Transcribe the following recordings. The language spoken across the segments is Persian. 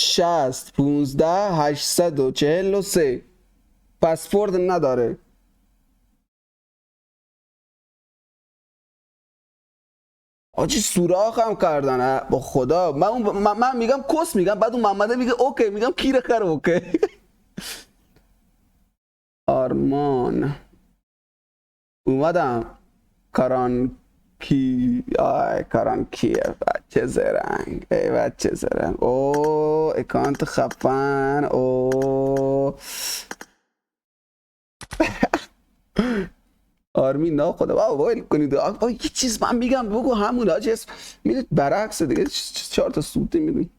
60 15 843 پسورد نداره. آجی سوراخ هم کردن با خدا. من میگم کس میگم، بعد اون محمده میگه اوکی، میگم کیره کر اوکی. آرمان اومدم. کرانکی، آی کرانکیه بچه زرنگ، ای بچه زرنگ. او اکانت خفن. او آرمین نه خدا بابا ویل کنید. یه چیز من میگم بگو همون آجی اسم میدید برعکس دیگه. 4 تا سوتی میدونی.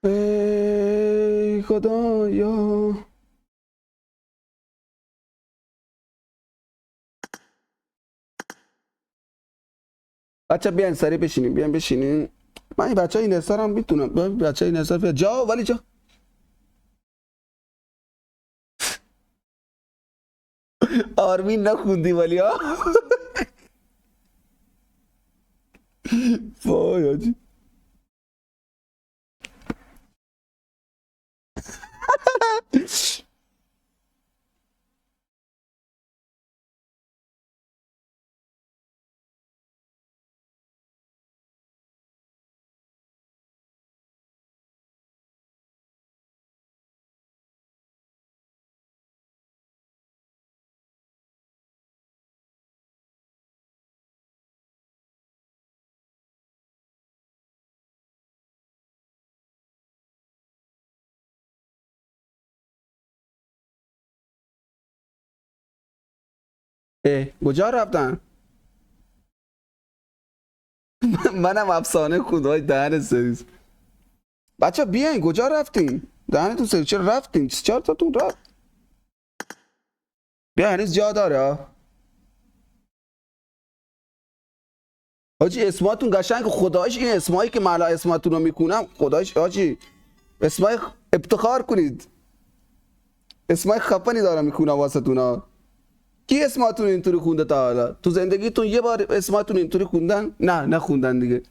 ای خدایا. بچه بیاین سریع بشینیم، بیاین بشینیم. من این بچه این اصار هم میتونم. بچه این اصار بیاد جا، ولی جا. آرمین نخوندی ولی ها. وای آجی. کجا رفتن؟ منم افسانه خدای دهن سرویس. بچه بیاین کجا رفتین؟ دهنتون سرویس چرا رفتین؟ 4 تاتون رفت. بیا هنوز جا داره ها. حاجی اسماتون قشنگ خدایش. این اسمایی که من اسماتون رو میکنم خدایش حاجی اسمای افتخار کنید. اسمای خفنی دارم میکنم واسهتون ها. کی اسماتون اینطوری خونده تا حالا؟ تو زندگیتون یه بار اسماتون اینطوری خوندن؟ نه نخوندن دیگه.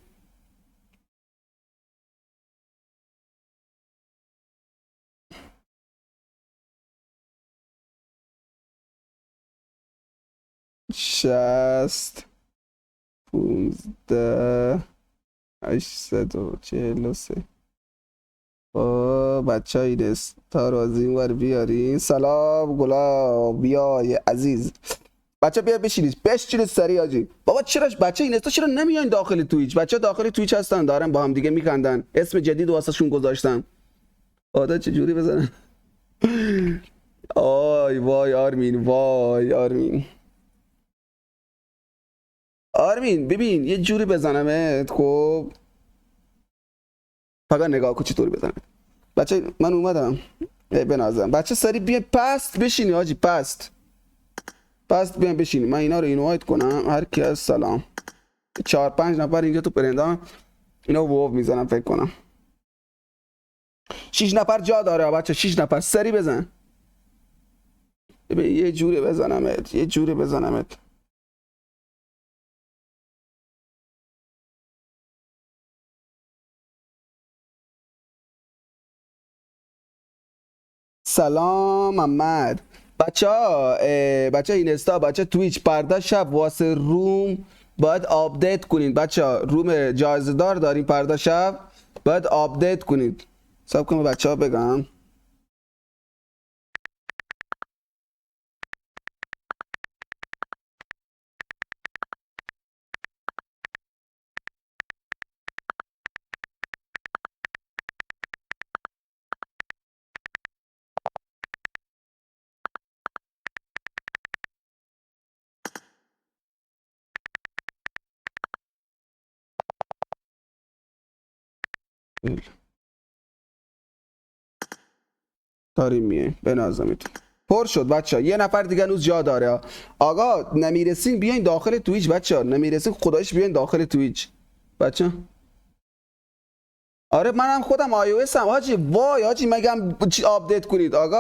شست 15 843. بچه های دستا رو از این ور بیارین. سلام گلابیای عزیز. بچه بیا بشینید بشینید سریع آجی. بابا چرا بچه این استا چرا نمیان داخل تویچ؟ بچه داخل تویچ هستن دارن با هم دیگه میخندن. اسم جدید واسه شون گذاشتم. آدا چجوری بزنن؟ آی وای آرمین، وای آرمین. آرمین ببین یه جوری بزنمت خب. فقط نگاه کن چطوری بزنم. بچه من اومدم. بنازم بچه سریع بیا پست بشینی آجی. پست بیان بشینی. من اینا رو اینوایت کنم. هر کی از سلام. 4 5 نفر اینجا تو پرندا اینا وو میزنم فکر کنم. 6 نفر جا داره بچه. 6 نفر سری بزن. ببین یه جوری بزنمت، یه جوری بزنمت. سلام محمد. بچه ها بچه اینستا بچه تویچ پرده شب واسه روم باید آپدیت کنید. بچه ها روم جایزه دار داریم پرده شب باید آپدیت کنید. سب کنم بچه ها بگم. داریم میه بنازمتون. پر شد بچه ها. یه نفر دیگه هنوز جا داره. آقا نمیرسین بیاین داخل تویچ بچه ها. نمیرسین خدایش بیاین داخل تویچ بچه. آره منم خودم iOS هم حاجی. وای حاجی مگم چی آپدیت کنید آقا.